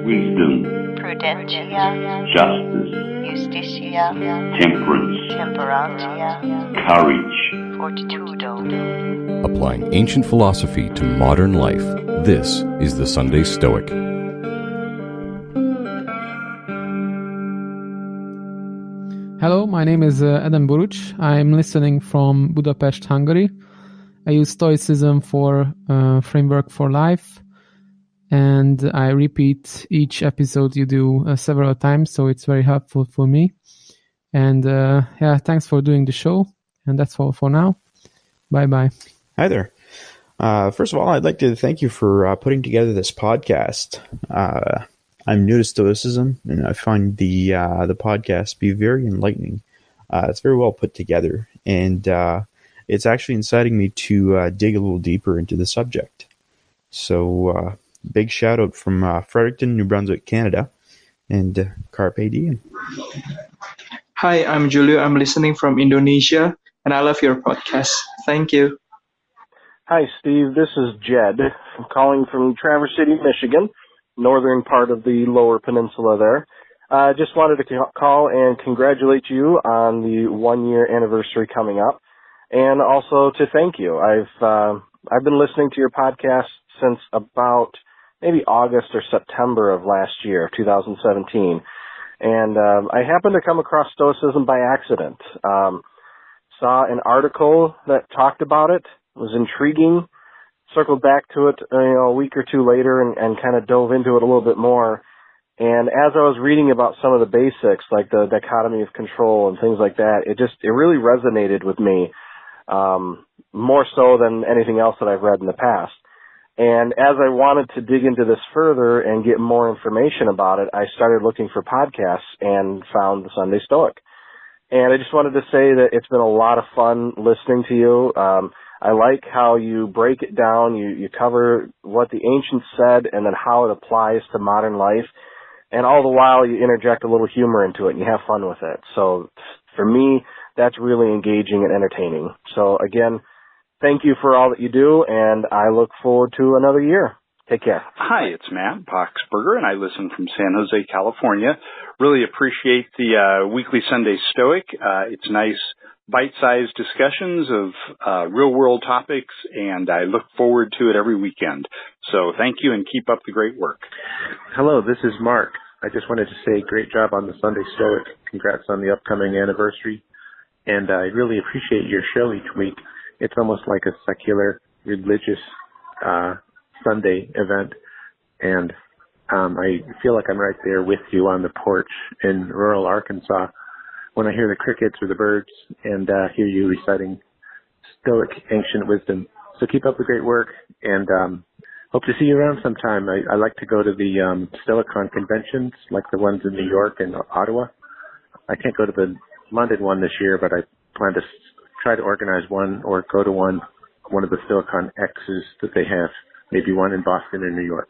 wisdom, prudentia, justice, justitia, temperance, temperantia, courage. fortitudo. Applying ancient philosophy to modern life, this is the Sunday Stoic. Hello, my name is Adam Buruc. I'm listening from Budapest, Hungary. I use Stoicism for framework for life, and I repeat each episode you do several times, so it's very helpful for me. And thanks for doing the show. And that's all for now. Bye-bye. Hi there. First of all, I'd like to thank you for putting together this podcast. I'm new to Stoicism, and I find the podcast to be very enlightening. It's very well put together, and it's actually inciting me to dig a little deeper into the subject. So, big shout out from Fredericton, New Brunswick, Canada, and Carpe Diem. Hi, I'm Julio. I'm listening from Indonesia, and I love your podcast. Thank you. Hi, Steve. This is Jed. I'm calling from Traverse City, Michigan, northern part of the Lower Peninsula there. I just wanted to call and congratulate you on the 1-year anniversary coming up, and also to thank you. I've been listening to your podcast since about maybe August or September of last year, 2017, and I happened to come across Stoicism by accident. Saw an article that talked about it, was intriguing, circled back to it a week or two later and kind of dove into it a little bit more. And as I was reading about some of the basics, like the dichotomy of control and things like that, it really resonated with me, more so than anything else that I've read in the past. And as I wanted to dig into this further and get more information about it, I started looking for podcasts and found the Sunday Stoic. And I just wanted to say that it's been a lot of fun listening to you. I like how you break it down. You cover what the ancients said and then how it applies to modern life. And all the while you interject a little humor into it and you have fun with it. So for me, that's really engaging and entertaining. So again, thank you for all that you do, and I look forward to another year. Take care. Hi, it's Matt Boxberger, and I listen from San Jose, California. Really appreciate the weekly Sunday Stoic. It's nice, bite-sized discussions of real-world topics, and I look forward to it every weekend. So thank you, and keep up the great work. Hello, this is Mark. I just wanted to say great job on the Sunday Stoic. Congrats on the upcoming anniversary. And I really appreciate your show each week. It's almost like a secular, religious Sunday event. And I feel like I'm right there with you on the porch in rural Arkansas when I hear the crickets or the birds and hear you reciting Stoic ancient wisdom. So keep up the great work, and hope to see you around sometime. I like to go to the Stoicon conventions, like the ones in New York and Ottawa. I can't go to the London one this year, but I plan to try to organize one or go to one of the Stoicon X's that they have, maybe one in Boston or New York.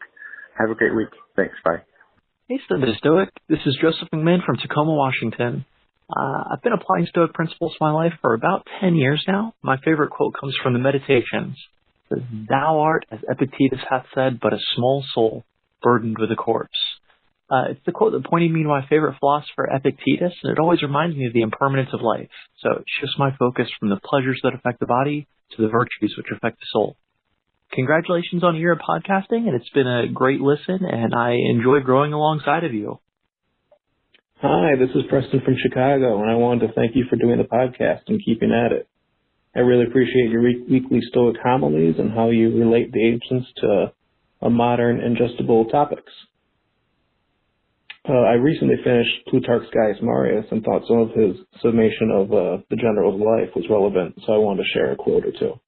Have a great week. Thanks. Bye. Hey, Sunday Stoic. This is Joseph McMahon from Tacoma, Washington. I've been applying Stoic principles to my life for about 10 years now. My favorite quote comes from the Meditations. It says, "Thou art, as Epictetus hath said, but a small soul, burdened with a corpse." It's the quote that pointed me to my favorite philosopher, Epictetus, and it always reminds me of the impermanence of life. So it shifts my focus from the pleasures that affect the body to the virtues which affect the soul. Congratulations on a year of podcasting, and it's been a great listen, and I enjoy growing alongside of you. Hi, this is Preston from Chicago, and I wanted to thank you for doing the podcast and keeping at it. I really appreciate your weekly Stoic homilies and how you relate the ancients to modern ingestible topics. I recently finished Plutarch's Gaius Marius and thought some of his summation of the general's life was relevant, so I wanted to share a quote or two.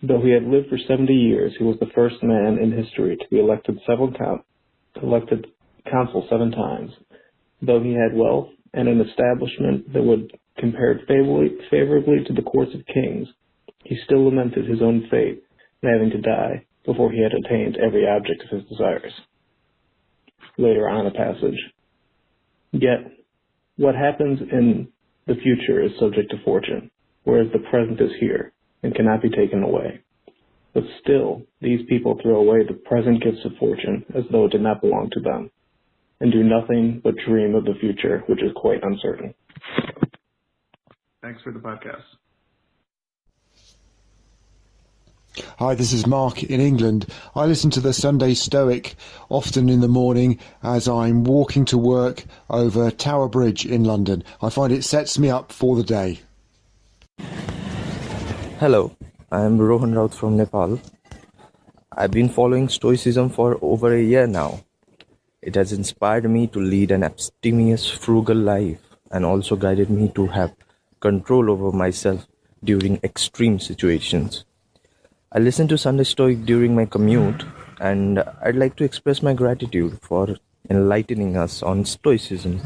"Though he had lived for 70 years, he was the first man in history to be elected consul 7 times. Though he had wealth and an establishment that would compare favorably to the courts of kings, he still lamented his own fate in having to die before he had attained every object of his desires." Later on in the passage, "Yet, what happens in the future is subject to fortune, whereas the present is here and cannot be taken away. But still, these people throw away the present gifts of fortune as though it did not belong to them, and do nothing but dream of the future, which is quite uncertain. Thanks for the podcast. Hi, this is Mark in England. I listen to the Sunday Stoic often in the morning as I'm walking to work over Tower Bridge in London. I find it sets me up for the day. Hello, I am Rohan Raut from Nepal. I've been following Stoicism for over a year now. It has inspired me to lead an abstemious, frugal life and also guided me to have control over myself during extreme situations. I listen to Sunday Stoic during my commute, and I'd like to express my gratitude for enlightening us on Stoicism.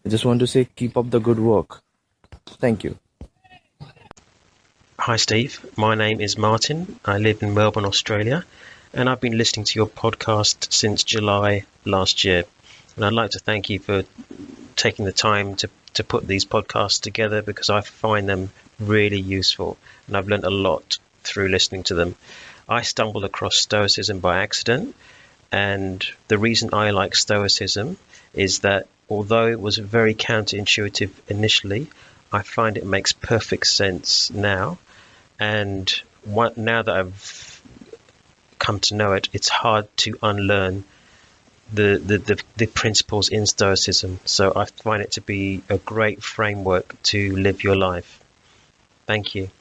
I just want to say keep up the good work. Thank you. Hi Steve, my name is Martin. I live in Melbourne, Australia, and I've been listening to your podcast since July last year. And I'd like to thank you for taking the time to put these podcasts together, because I find them really useful and I've learned a lot through listening to them. I stumbled across Stoicism by accident, and the reason I like Stoicism is that although it was very counterintuitive initially, I find it makes perfect sense now. And now that I've come to know it, it's hard to unlearn the principles in Stoicism. So I find it to be a great framework to live your life. Thank you.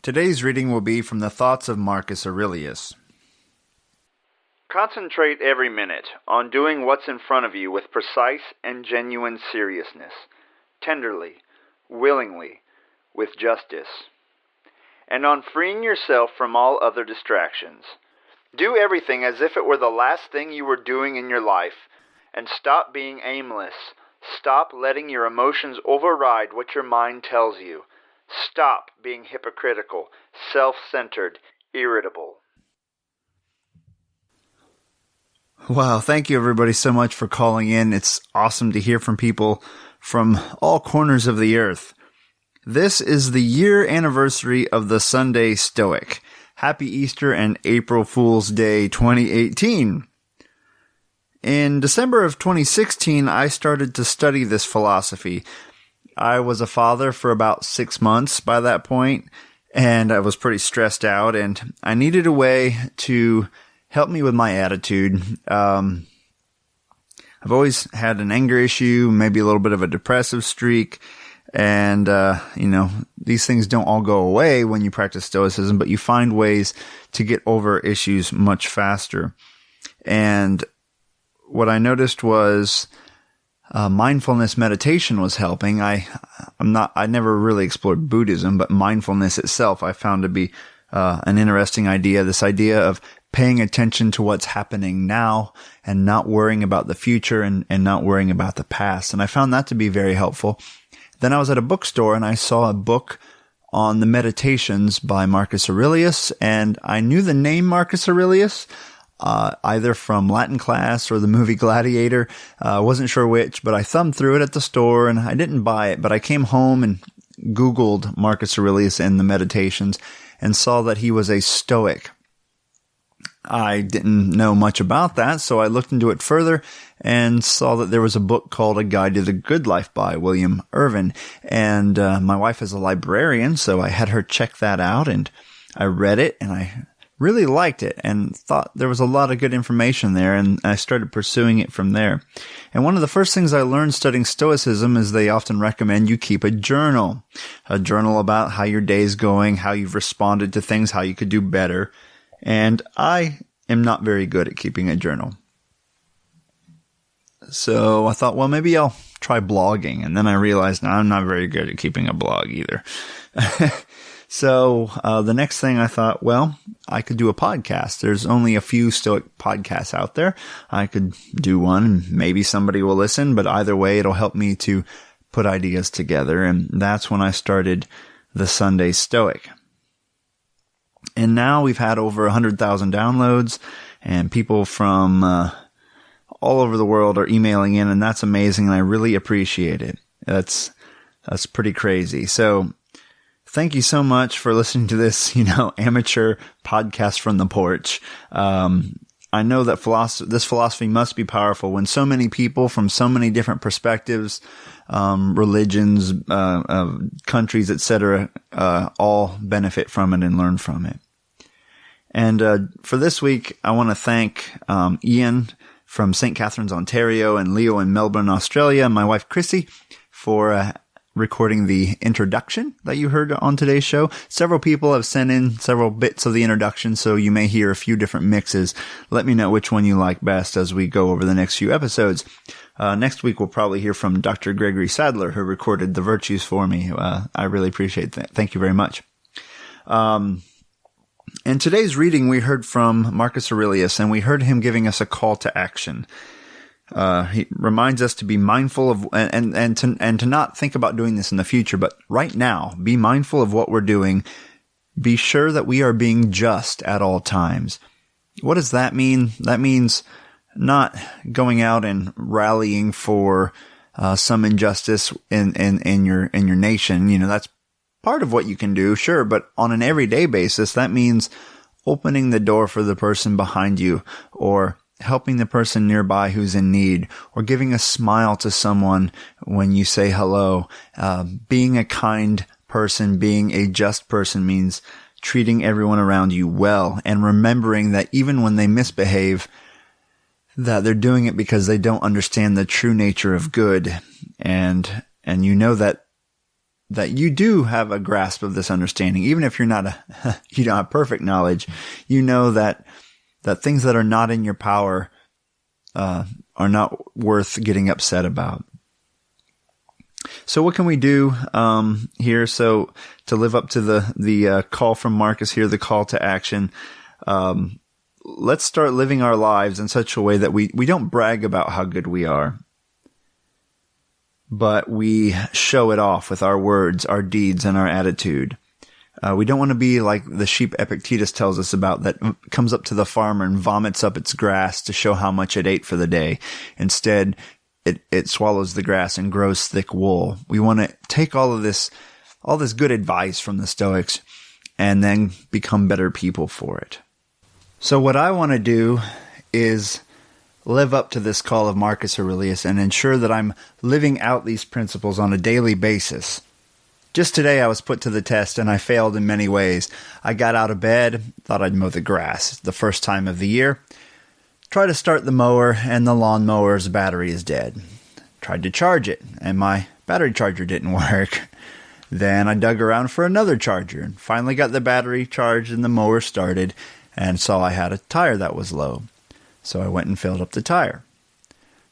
Today's reading will be from the Thoughts of Marcus Aurelius. Concentrate every minute on doing what's in front of you with precise and genuine seriousness, tenderly, willingly, with justice, and on freeing yourself from all other distractions. Do everything as if it were the last thing you were doing in your life, and stop being aimless. Stop letting your emotions override what your mind tells you. Stop being hypocritical, self-centered, irritable. Wow, thank you everybody so much for calling in. It's awesome to hear from people from all corners of the earth. This is the year anniversary of the Sunday Stoic. Happy Easter and April Fool's Day 2018. In December of 2016, I started to study this philosophy. I was a father for about 6 months by that point, and I was pretty stressed out, and I needed a way to help me with my attitude. I've always had an anger issue, maybe a little bit of a depressive streak, and, these things don't all go away when you practice Stoicism, but you find ways to get over issues much faster. And what I noticed was mindfulness meditation was helping. I never really explored Buddhism, but mindfulness itself I found to be an interesting idea. This idea of paying attention to what's happening now and not worrying about the future and not worrying about the past. And I found that to be very helpful. Then I was at a bookstore and I saw a book on the Meditations by Marcus Aurelius, and I knew the name Marcus Aurelius, either from Latin class or the movie Gladiator. Wasn't sure which, but I thumbed through it at the store and I didn't buy it, but I came home and Googled Marcus Aurelius and the Meditations and saw that he was a Stoic. I didn't know much about that, so I looked into it further and saw that there was a book called A Guide to the Good Life by William Irvin. And my wife is a librarian, so I had her check that out, and I read it, and I really liked it and thought there was a lot of good information there, and I started pursuing it from there. And one of the first things I learned studying Stoicism is they often recommend you keep a journal about how your day's going, how you've responded to things, how you could do better. And I am not very good at keeping a journal. So I thought, well, maybe I'll try blogging. And then I realized, no, I'm not very good at keeping a blog either. So the next thing I thought, well, I could do a podcast. There's only a few Stoic podcasts out there. I could do one and maybe somebody will listen, but either way, it'll help me to put ideas together. And that's when I started the Sunday Stoic. And now we've had over 100,000 downloads, and people from all over the world are emailing in, and that's amazing, and I really appreciate it. That's That's pretty crazy. So thank you so much for listening to this, amateur podcast from the porch. I know that this philosophy must be powerful when so many people from so many different perspectives, religions, countries, etc., all benefit from it and learn from it. And for this week, I want to thank Ian from St. Catharines, Ontario, and Leo in Melbourne, Australia, and my wife Chrissy for recording the introduction that you heard on today's show. Several people have sent in several bits of the introduction, so you may hear a few different mixes. Let me know which one you like best as we go over the next few episodes. Next week, we'll probably hear from Dr. Gregory Sadler, who recorded the virtues for me. I really appreciate that. Thank you very much. In today's reading, we heard from Marcus Aurelius, and we heard him giving us a call to action. He reminds us to be mindful of, and to not think about doing this in the future, but right now, be mindful of what we're doing. Be sure that we are being just at all times. What does that mean? That means not going out and rallying for some injustice in your nation. That's part of what you can do, sure, but on an everyday basis, that means opening the door for the person behind you, or helping the person nearby who's in need, or giving a smile to someone when you say hello. Being a kind person, being a just person means treating everyone around you well, and remembering that even when they misbehave, that they're doing it because they don't understand the true nature of good. And you know that you do have a grasp of this understanding, even if you're you don't have perfect knowledge. You know that things that are not in your power are not worth getting upset about. So what can we do here? So to live up to the call from Marcus here, the call to action, let's start living our lives in such a way that we don't brag about how good we are, but we show it off with our words, our deeds, and our attitude. We don't want to be like the sheep Epictetus tells us about, that comes up to the farmer and vomits up its grass to show how much it ate for the day. Instead, it swallows the grass and grows thick wool. We want to take all this good advice from the Stoics and then become better people for it. So what I want to do is live up to this call of Marcus Aurelius and ensure that I'm living out these principles on a daily basis. Just today I was put to the test and I failed in many ways. I got out of bed, thought I'd mow the grass. The first time of the year. Tried to start the mower and the lawnmower's battery is dead. Tried to charge it and my battery charger didn't work. Then I dug around for another charger and finally got the battery charged and the mower started and saw I had a tire that was low. So I went and filled up the tire.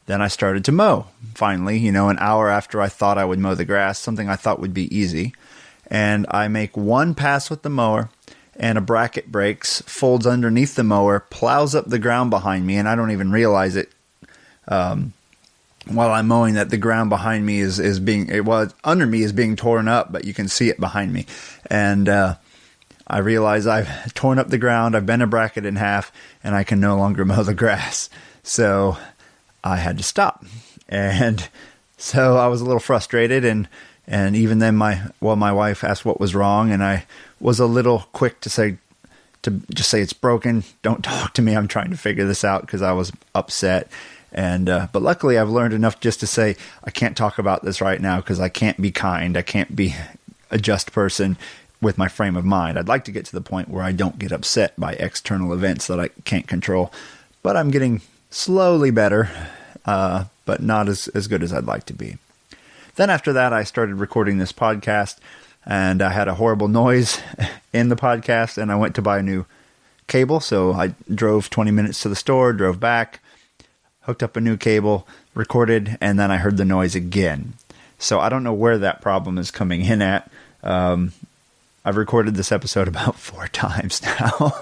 Then I started to mow. Finally, an hour after I thought I would mow the grass, something I thought would be easy. And I make one pass with the mower, and a bracket breaks, folds underneath the mower, plows up the ground behind me, and I don't even realize it while I'm mowing that the ground behind me under me is being torn up, but you can see it behind me. And I realize I've torn up the ground, I've bent a bracket in half, and I can no longer mow the grass. So I had to stop. And so I was a little frustrated, and even then my wife asked what was wrong, and I was a little quick to just say it's broken. Don't talk to me. I'm trying to figure this out because I was upset. But luckily I've learned enough just to say I can't talk about this right now because I can't be kind. I can't be a just person with my frame of mind. I'd like to get to the point where I don't get upset by external events that I can't control, but I'm getting slowly better, but not as good as I'd like to be. Then after that, I started recording this podcast, and I had a horrible noise in the podcast, and I went to buy a new cable. So I drove 20 minutes to the store, drove back, hooked up a new cable, recorded, and then I heard the noise again. So I don't know where that problem is coming in at. I've recorded this episode about 4 times now.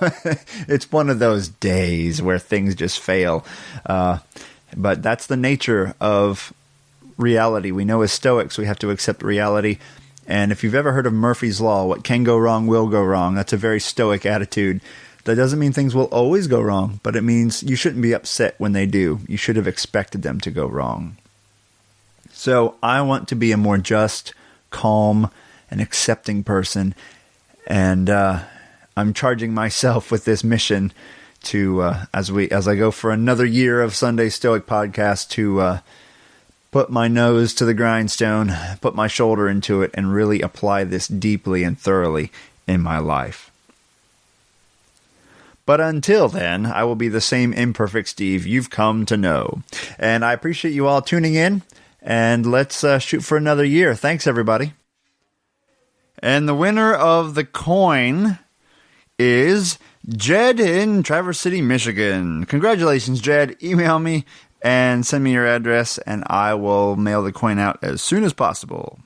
It's one of those days where things just fail. But that's the nature of reality. We know as Stoics we have to accept reality. And if you've ever heard of Murphy's Law, what can go wrong will go wrong. That's a very Stoic attitude. That doesn't mean things will always go wrong, but it means you shouldn't be upset when they do. You should have expected them to go wrong. So I want to be a more just, calm and accepting person. And I'm charging myself with this mission to, as I go for another year of Sunday Stoic podcast, to put my nose to the grindstone, put my shoulder into it, and really apply this deeply and thoroughly in my life. But until then, I will be the same imperfect Steve you've come to know. And I appreciate you all tuning in, and let's shoot for another year. Thanks, everybody. And the winner of the coin is Jed in Traverse City, Michigan. Congratulations, Jed. Email me and send me your address, and I will mail the coin out as soon as possible.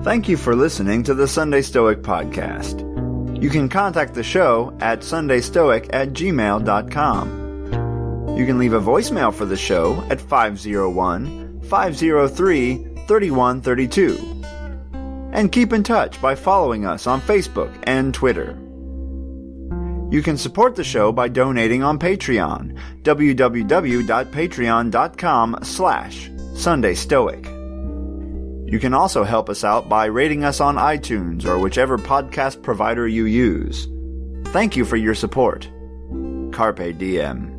Thank you for listening to the Sunday Stoic podcast. You can contact the show at sundaystoic@gmail.com. You can leave a voicemail for the show at 501-503-3132. And keep in touch by following us on Facebook and Twitter. You can support the show by donating on Patreon, www.patreon.com/SundayStoic. You can also help us out by rating us on iTunes or whichever podcast provider you use. Thank you for your support. Carpe diem.